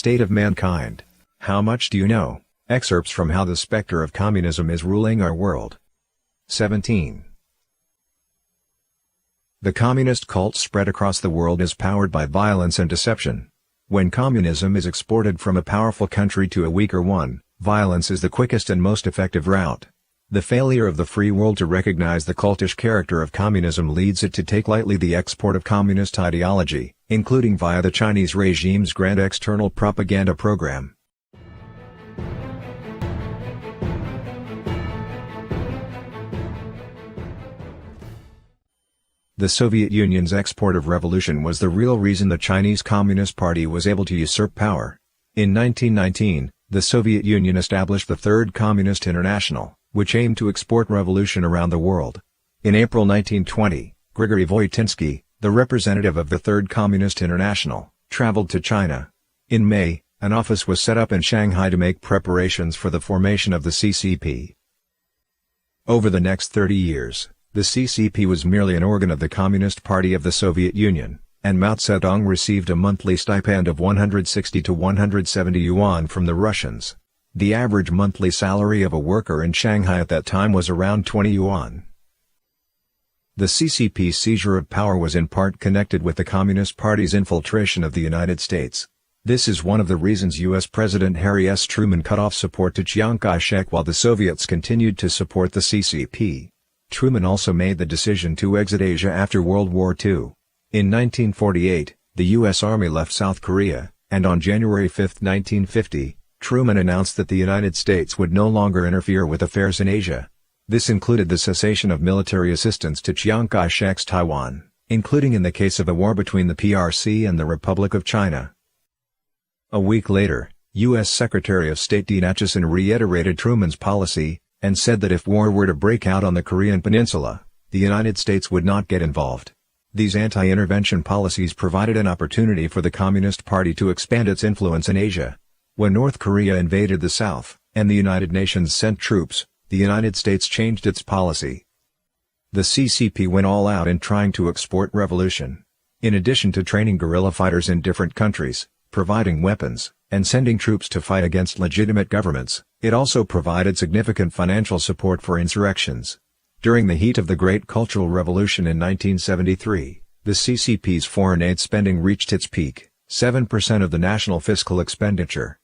state of mankind. How much do you know? Excerpts from How the Spectre of Communism is Ruling Our World. 17. The communist cult spread across the world is powered by violence and deception. When communism is exported from a powerful country to a weaker one, violence is the quickest and most effective route. The failure of the free world to recognize the cultish character of communism leads it to take lightly the export of communist ideology, including via the Chinese regime's grand external propaganda program. The Soviet Union's export of revolution was the real reason the Chinese Communist Party was able to usurp power. In 1919, the Soviet Union established the Third Communist International, which aimed to export revolution around the world. In April 1920, Grigory Voitinsky, the representative of the Third Communist International, traveled to China. In May, an office was set up in Shanghai to make preparations for the formation of the CCP. Over the next 30 years, the CCP was merely an organ of the Communist Party of the Soviet Union, and Mao Zedong received a monthly stipend of 160 to 170 yuan from the Russians. The average monthly salary of a worker in Shanghai at that time was around 20 yuan. The CCP's seizure of power was in part connected with the Communist Party's infiltration of the United States. This is one of the reasons U.S. President Harry S. Truman cut off support to Chiang Kai-shek while the Soviets continued to support the CCP. Truman also made the decision to exit Asia after World War II. In 1948, the U.S. Army left South Korea, and on January 5, 1950, Truman announced that the United States would no longer interfere with affairs in Asia. This included the cessation of military assistance to Chiang Kai-shek's Taiwan, including in the case of a war between the PRC and the Republic of China. A week later, U.S. Secretary of State Dean Acheson reiterated Truman's policy, and said that if war were to break out on the Korean Peninsula, the United States would not get involved. These anti-intervention policies provided an opportunity for the Communist Party to expand its influence in Asia. When North Korea invaded the South, and the United Nations sent troops, the United States changed its policy. The CCP went all out in trying to export revolution. In addition to training guerrilla fighters in different countries, providing weapons, and sending troops to fight against legitimate governments, it also provided significant financial support for insurrections. During the heat of the Great Cultural Revolution in 1973, the CCP's foreign aid spending reached its peak, 7% of the national fiscal expenditure.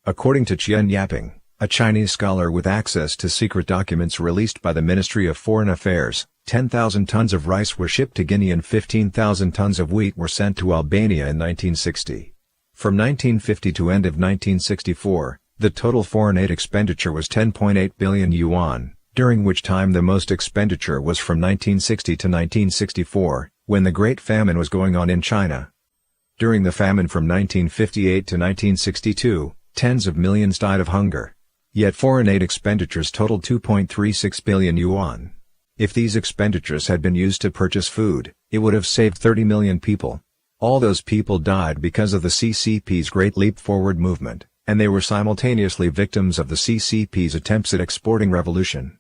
According to Qian Yaping, a Chinese scholar with access to secret documents released by the Ministry of Foreign Affairs, 10,000 tons of rice were shipped to Guinea and 15,000 tons of wheat were sent to Albania in 1960. From 1950 to end of 1964, the total foreign aid expenditure was 10.8 billion yuan, during which time the most expenditure was from 1960 to 1964, when the Great Famine was going on in China. During the famine from 1958 to 1962, tens of millions died of hunger. Yet foreign aid expenditures totaled 2.36 billion yuan. If these expenditures had been used to purchase food, it would have saved 30 million people. All those people died because of the CCP's Great Leap Forward movement, and they were simultaneously victims of the CCP's attempts at exporting revolution.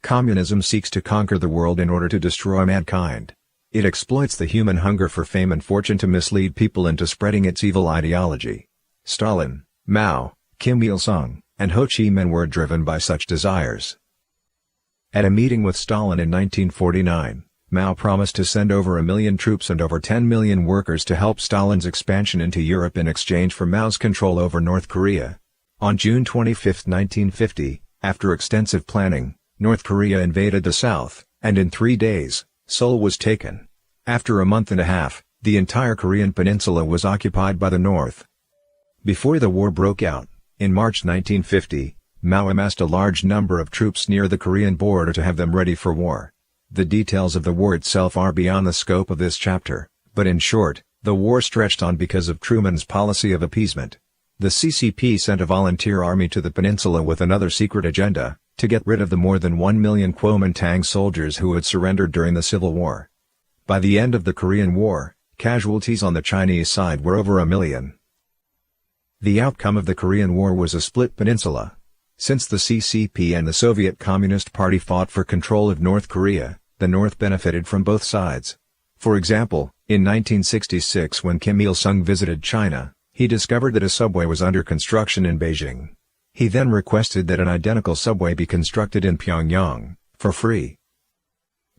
Communism seeks to conquer the world in order to destroy mankind. It exploits the human hunger for fame and fortune to mislead people into spreading its evil ideology. Stalin, Mao, Kim Il-sung, and Ho Chi Minh were driven by such desires. At a meeting with Stalin in 1949, Mao promised to send over 1 million troops and over 10 million workers to help Stalin's expansion into Europe in exchange for Mao's control over North Korea. On June 25, 1950, after extensive planning, North Korea invaded the south, and in 3 days, Seoul was taken. After a month and a half, the entire Korean peninsula was occupied by the North. Before the war broke out, in March 1950, Mao amassed a large number of troops near the Korean border to have them ready for war. The details of the war itself are beyond the scope of this chapter, but in short, the war stretched on because of Truman's policy of appeasement. The CCP sent a volunteer army to the peninsula with another secret agenda, to get rid of the more than 1 million Kuomintang soldiers who had surrendered during the Civil War. By the end of the Korean War, casualties on the Chinese side were over 1 million. The outcome of the Korean War was a split peninsula. Since the CCP and the Soviet Communist Party fought for control of North Korea, the North benefited from both sides. For example, in 1966 when Kim Il-sung visited China, he discovered that a subway was under construction in Beijing. He then requested that an identical subway be constructed in Pyongyang, for free.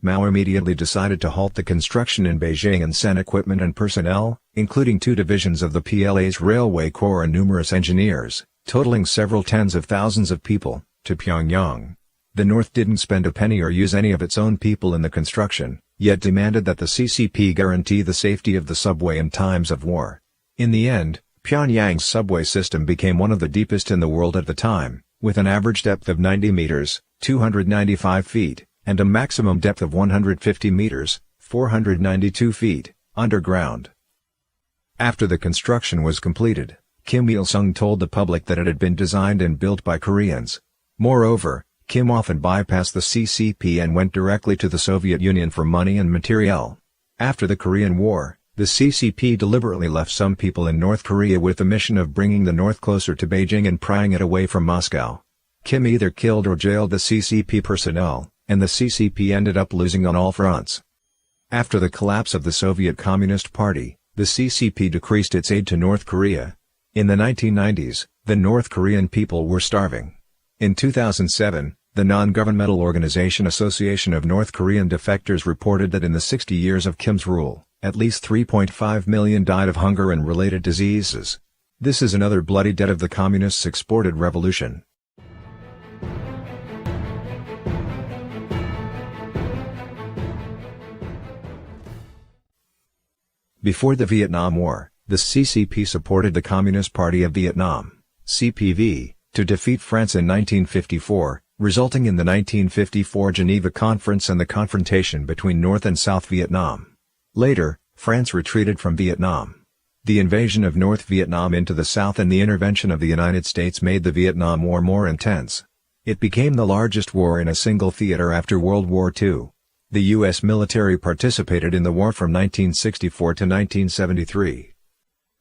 Mao immediately decided to halt the construction in Beijing and sent equipment and personnel, including 2 divisions of the PLA's Railway Corps and numerous engineers, totaling several tens of thousands of people, to Pyongyang. The North didn't spend a penny or use any of its own people in the construction, yet demanded that the CCP guarantee the safety of the subway in times of war. In the end, Pyongyang's subway system became one of the deepest in the world at the time, with an average depth of 90 meters, 295 feet, and a maximum depth of 150 meters, 492 feet, underground. After the construction was completed, Kim Il-sung told the public that it had been designed and built by Koreans. Moreover, Kim often bypassed the CCP and went directly to the Soviet Union for money and materiel. After the Korean War, the CCP deliberately left some people in North Korea with the mission of bringing the North closer to Beijing and prying it away from Moscow. Kim either killed or jailed the CCP personnel, and the CCP ended up losing on all fronts. After the collapse of the Soviet Communist Party, the CCP decreased its aid to North Korea. In the 1990s, the North Korean people were starving. In 2007, the non-governmental organization Association of North Korean Defectors reported that in the 60 years of Kim's rule, at least 3.5 million died of hunger and related diseases. This is another bloody debt of the communists' exported revolution. Before the Vietnam War, the CCP supported the Communist Party of Vietnam, CPV, to defeat France in 1954, resulting in the 1954 Geneva Conference and the confrontation between North and South Vietnam. Later, France retreated from Vietnam. The invasion of North Vietnam into the South and the intervention of the United States made the Vietnam War more intense. It became the largest war in a single theater after World War II. The U.S. military participated in the war from 1964 to 1973.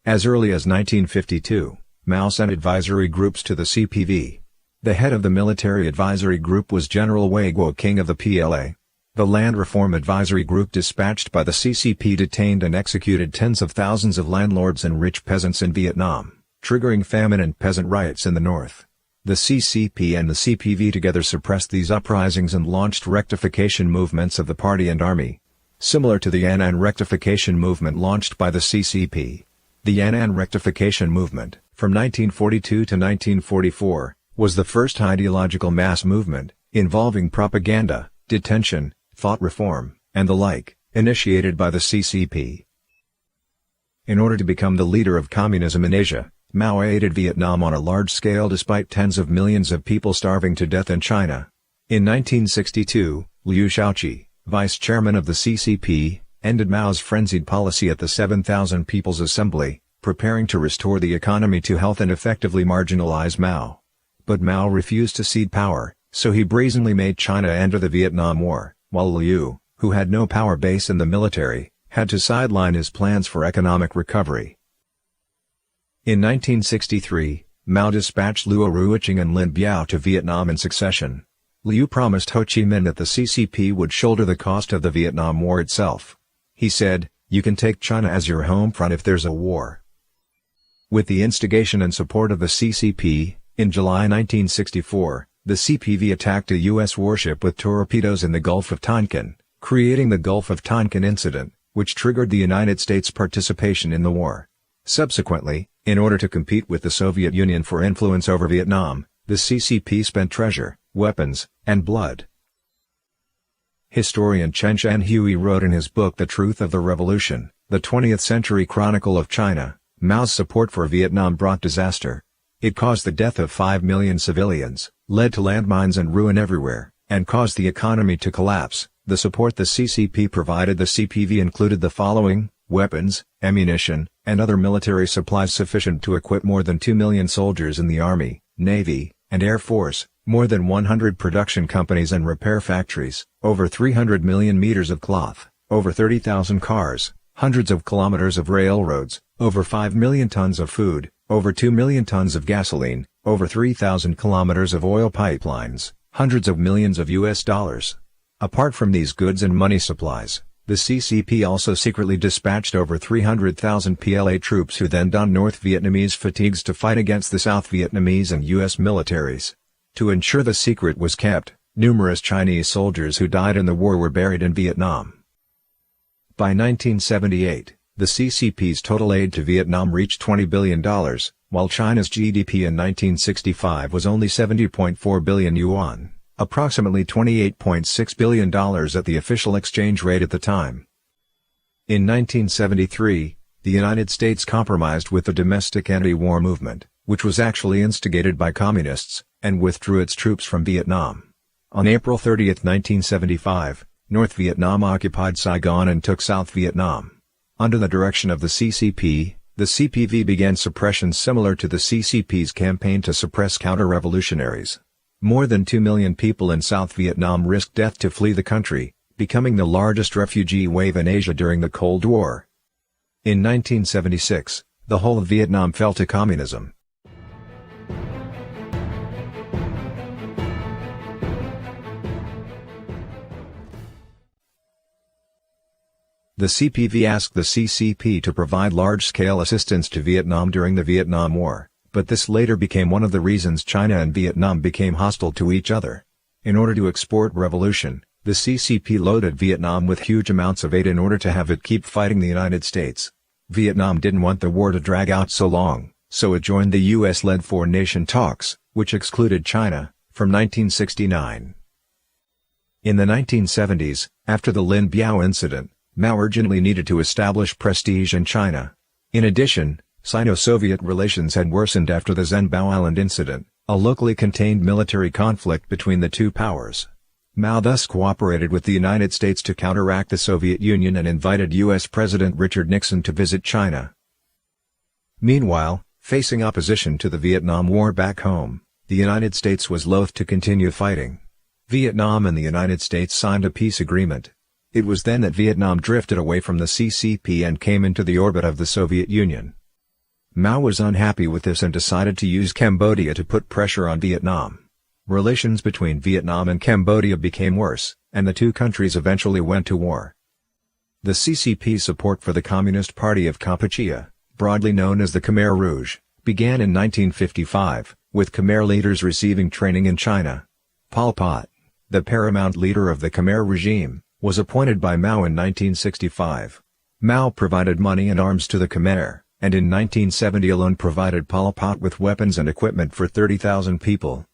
As early as 1952, Mao sent advisory groups to the CPV. The head of the military advisory group was General Wei Guo-king of the PLA. The Land Reform Advisory Group dispatched by the CCP detained and executed tens of thousands of landlords and rich peasants in Vietnam, triggering famine and peasant riots in the north. The CCP and the CPV together suppressed these uprisings and launched rectification movements of the party and army. Similar to the Yan'an rectification movement launched by the CCP. The Yan'an rectification movement, from 1942 to 1944, was the first ideological mass movement, involving propaganda, detention, thought reform, and the like, initiated by the CCP. In order to become the leader of communism in Asia, Mao aided Vietnam on a large scale despite tens of millions of people starving to death in China. In 1962, Liu Shaoqi, vice chairman of the CCP, ended Mao's frenzied policy at the 7,000 People's Assembly, preparing to restore the economy to health and effectively marginalize Mao. But Mao refused to cede power, so he brazenly made China enter the Vietnam War, while Liu, who had no power base in the military, had to sideline his plans for economic recovery. In 1963, Mao dispatched Luo Ruiqing and Lin Biao to Vietnam in succession. Liu promised Ho Chi Minh that the CCP would shoulder the cost of the Vietnam War itself. He said, "You can take China as your home front if there's a war." With the instigation and support of the CCP, in July 1964, the CPV attacked a U.S. warship with torpedoes in the Gulf of Tonkin, creating the Gulf of Tonkin incident, which triggered the United States' participation in the war. Subsequently, in order to compete with the Soviet Union for influence over Vietnam, the CCP spent treasure, weapons, and blood. Historian Chen Shan-Hui wrote in his book The Truth of the Revolution, The 20th Century Chronicle of China, Mao's support for Vietnam brought disaster. It caused the death of 5 million civilians, led to landmines and ruin everywhere, and caused the economy to collapse. The support the CCP provided the CPV included the following: weapons, ammunition, and other military supplies sufficient to equip more than 2 million soldiers in the Army, Navy, and Air Force, more than 100 production companies and repair factories, over 300 million meters of cloth, over 30,000 cars, hundreds of kilometers of railroads, over 5 million tons of food, over 2 million tons of gasoline, over 3,000 kilometers of oil pipelines, hundreds of millions of US dollars. Apart from these goods and money supplies, the CCP also secretly dispatched over 300,000 PLA troops who then donned North Vietnamese fatigues to fight against the South Vietnamese and US militaries. To ensure the secret was kept, numerous Chinese soldiers who died in the war were buried in Vietnam. By 1978, the CCP's total aid to Vietnam reached $20 billion, while China's GDP in 1965 was only 70.4 billion yuan, approximately $28.6 billion at the official exchange rate at the time. In 1973, the United States compromised with the domestic anti-war movement, which was actually instigated by communists, and withdrew its troops from Vietnam. On April 30, 1975, North Vietnam occupied Saigon and took South Vietnam. Under the direction of the CCP, the CPV began suppression similar to the CCP's campaign to suppress counter-revolutionaries. More than 2 million people in South Vietnam risked death to flee the country, becoming the largest refugee wave in Asia during the Cold War. In 1976, the whole of Vietnam fell to communism. The CPV asked the CCP to provide large-scale assistance to Vietnam during the Vietnam War, but this later became one of the reasons China and Vietnam became hostile to each other. In order to export revolution, the CCP loaded Vietnam with huge amounts of aid in order to have it keep fighting the United States. Vietnam didn't want the war to drag out so long, so it joined the US-led four-nation talks, which excluded China, from 1969. In the 1970s, after the Lin Biao incident, Mao urgently needed to establish prestige in China. In addition, Sino-Soviet relations had worsened after the Zhenbao Island incident, a locally contained military conflict between the two powers. Mao thus cooperated with the United States to counteract the Soviet Union and invited U.S. President Richard Nixon to visit China. Meanwhile, facing opposition to the Vietnam War back home, the United States was loath to continue fighting. Vietnam and the United States signed a peace agreement. It was then that Vietnam drifted away from the CCP and came into the orbit of the Soviet Union. Mao was unhappy with this and decided to use Cambodia to put pressure on Vietnam. Relations between Vietnam and Cambodia became worse, and the two countries eventually went to war. The CCP's support for the Communist Party of Kampuchea, broadly known as the Khmer Rouge, began in 1955, with Khmer leaders receiving training in China. Pol Pot, the paramount leader of the Khmer regime, was appointed by Mao in 1965. Mao provided money and arms to the Khmer, and in 1970 alone provided Pol Pot with weapons and equipment for 30,000 people.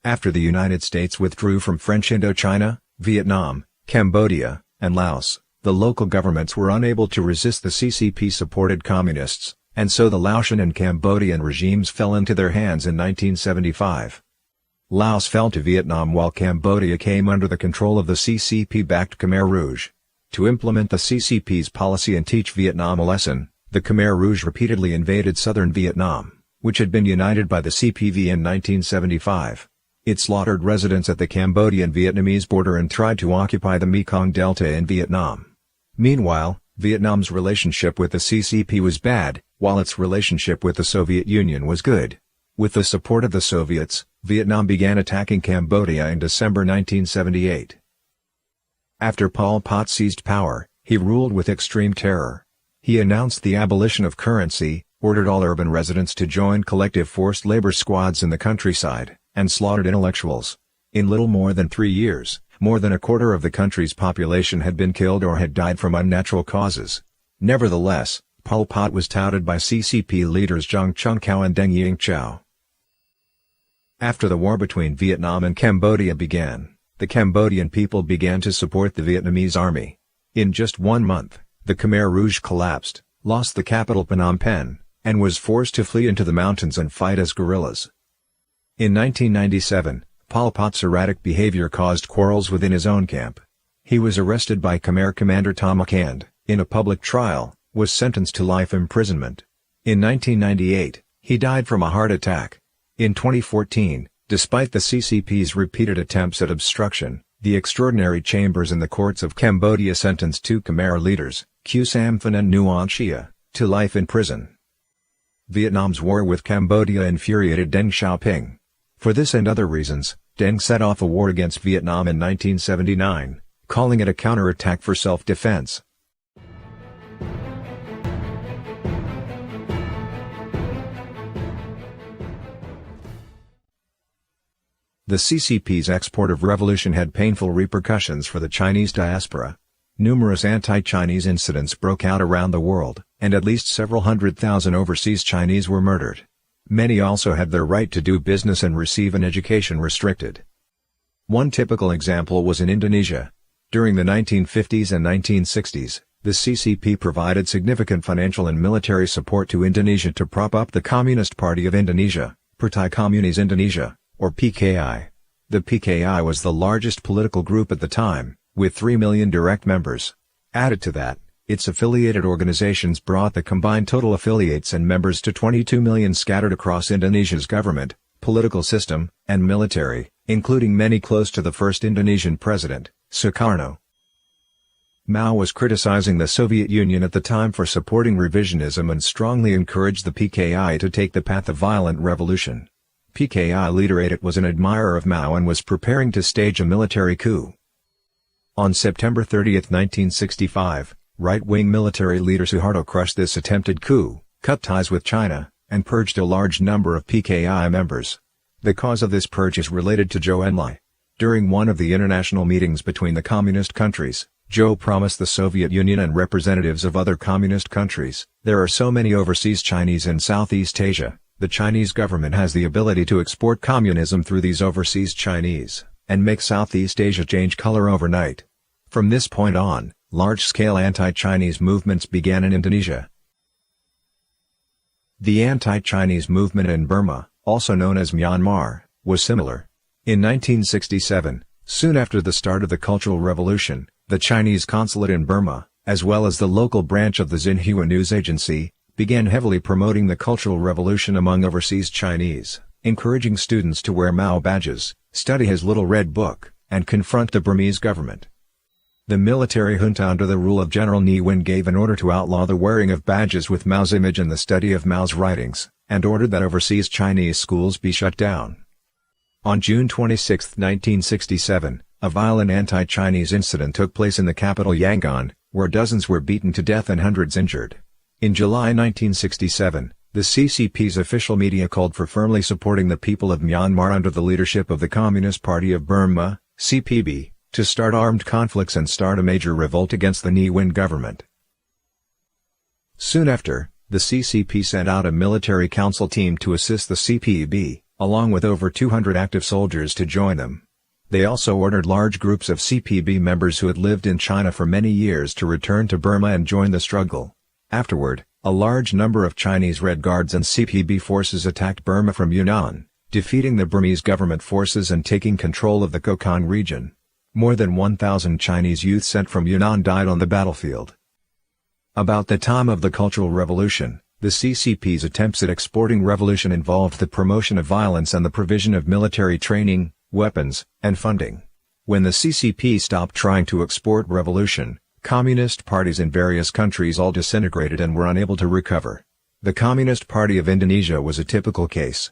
After the United States withdrew from French Indochina, Vietnam, Cambodia, and Laos, the local governments were unable to resist the CCP-supported communists, and so the Laotian and Cambodian regimes fell into their hands in 1975. Laos fell to Vietnam while Cambodia came under the control of the CCP-backed Khmer Rouge. To implement the CCP's policy and teach Vietnam a lesson, the Khmer Rouge repeatedly invaded southern Vietnam, which had been united by the CPV in 1975. It slaughtered residents at the Cambodian-Vietnamese border and tried to occupy the Mekong Delta in Vietnam. Meanwhile, Vietnam's relationship with the CCP was bad, while its relationship with the Soviet Union was good. With the support of the Soviets, Vietnam began attacking Cambodia in December 1978. After Pol Pot seized power, he ruled with extreme terror. He announced the abolition of currency, ordered all urban residents to join collective forced labor squads in the countryside, and slaughtered intellectuals. In little more than 3 years, more than a quarter of the country's population had been killed or had died from unnatural causes. Nevertheless, Pol Pot was touted by CCP leaders Zhang Chun-Cao and Deng Ying-chao. After the war between Vietnam and Cambodia began, the Cambodian people began to support the Vietnamese army. In just 1 month, the Khmer Rouge collapsed, lost the capital Phnom Penh, and was forced to flee into the mountains and fight as guerrillas. In 1997, Pol Pot's erratic behavior caused quarrels within his own camp. He was arrested by Khmer commander Tamak and, in a public trial, was sentenced to life imprisonment. In 1998, he died from a heart attack. In 2014, despite the CCP's repeated attempts at obstruction, the extraordinary chambers in the courts of Cambodia sentenced two Khmer leaders, Khieu Samphan and Nuon Chea, to life in prison. Vietnam's war with Cambodia infuriated Deng Xiaoping. For this and other reasons, Deng set off a war against Vietnam in 1979, calling it a counterattack for self-defense. The CCP's export of revolution had painful repercussions for the Chinese diaspora. Numerous anti-Chinese incidents broke out around the world, and at least several 100,000 overseas Chinese were murdered. Many also had their right to do business and receive an education restricted. One typical example was in Indonesia. During the 1950s and 1960s, the CCP provided significant financial and military support to Indonesia to prop up the Communist Party of Indonesia, Partai Komunis Indonesia, or PKI. The PKI was the largest political group at the time, with 3 million direct members. Added to that, its affiliated organizations brought the combined total affiliates and members to 22 million scattered across Indonesia's government, political system, and military, including many close to the first Indonesian president, Sukarno. Mao was criticizing the Soviet Union at the time for supporting revisionism and strongly encouraged the PKI to take the path of violent revolution. PKI leader Adat was an admirer of Mao and was preparing to stage a military coup. On September 30, 1965, right-wing military leader Suharto crushed this attempted coup, cut ties with China, and purged a large number of PKI members. The cause of this purge is related to Zhou Enlai. During one of the international meetings between the communist countries, Zhou promised the Soviet Union and representatives of other communist countries, "There are so many overseas Chinese in Southeast Asia. The Chinese government has the ability to export communism through these overseas Chinese, and make Southeast Asia change color overnight." From this point on, large-scale anti-Chinese movements began in Indonesia. The anti-Chinese movement in Burma, also known as Myanmar, was similar. In 1967, soon after the start of the Cultural Revolution, the Chinese consulate in Burma, as well as the local branch of the Xinhua news agency, began heavily promoting the Cultural Revolution among overseas Chinese, encouraging students to wear Mao badges, study his Little Red Book, and confront the Burmese government. The military junta under the rule of General Ne Win gave an order to outlaw the wearing of badges with Mao's image and the study of Mao's writings, and ordered that overseas Chinese schools be shut down. On June 26, 1967, a violent anti-Chinese incident took place in the capital Yangon, where dozens were beaten to death and hundreds injured. In July 1967, the CCP's official media called for firmly supporting the people of Myanmar under the leadership of the Communist Party of Burma, CPB, to start armed conflicts and start a major revolt against the Ne Win government. Soon after, the CCP sent out a military council team to assist the CPB, along with over 200 active soldiers to join them. They also ordered large groups of CPB members who had lived in China for many years to return to Burma and join the struggle. Afterward, a large number of Chinese Red Guards and CPB forces attacked Burma from Yunnan, defeating the Burmese government forces and taking control of the Kokang region. More than 1,000 Chinese youth sent from Yunnan died on the battlefield. About the time of the Cultural Revolution, the CCP's attempts at exporting revolution involved the promotion of violence and the provision of military training, weapons, and funding. When the CCP stopped trying to export revolution, communist parties in various countries all disintegrated and were unable to recover. The Communist Party of Indonesia was a typical case.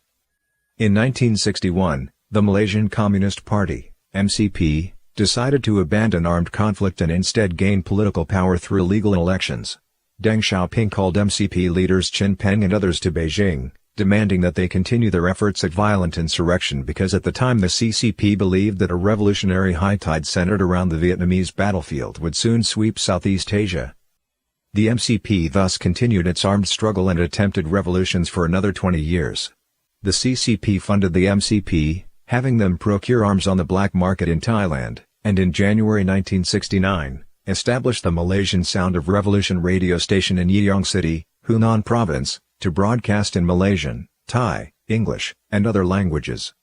In 1961, the Malaysian Communist Party, MCP, decided to abandon armed conflict and instead gain political power through legal elections. Deng Xiaoping called MCP leaders Chin Peng and others to Beijing, demanding that they continue their efforts at violent insurrection because at the time the CCP believed that a revolutionary high tide centered around the Vietnamese battlefield would soon sweep Southeast Asia. The MCP thus continued its armed struggle and attempted revolutions for another 20 years. The CCP funded the MCP, having them procure arms on the black market in Thailand, and in January 1969, established the Malaysian Sound of Revolution radio station in Yeong City, Hunan Province, to broadcast in Malaysian, Thai, English, and other languages.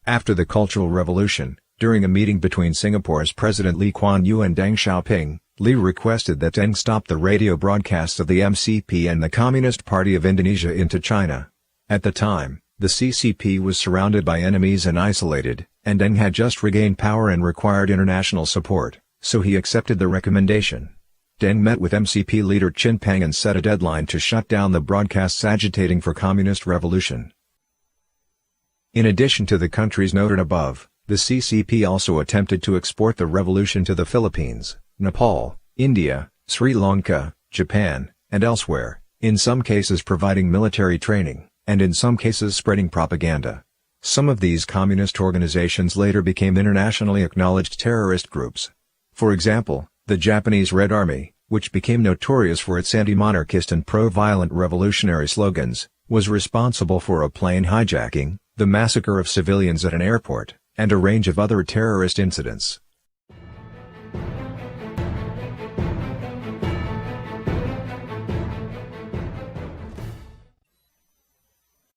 After the Cultural Revolution, during a meeting between Singapore's President Lee Kuan Yew and Deng Xiaoping, Lee requested that Deng stop the radio broadcasts of the MCP and the Communist Party of Indonesia into China. At the time, the CCP was surrounded by enemies and isolated, and Deng had just regained power and required international support, so he accepted the recommendation. Deng met with MCP leader Jinping and set a deadline to shut down the broadcasts agitating for communist revolution. In addition to the countries noted above, the CCP also attempted to export the revolution to the Philippines, Nepal, India, Sri Lanka, Japan, and elsewhere, in some cases providing military training, and in some cases spreading propaganda. Some of these communist organizations later became internationally acknowledged terrorist groups. For example, the Japanese Red Army, which became notorious for its anti-monarchist and pro-violent revolutionary slogans, was responsible for a plane hijacking, the massacre of civilians at an airport, and a range of other terrorist incidents.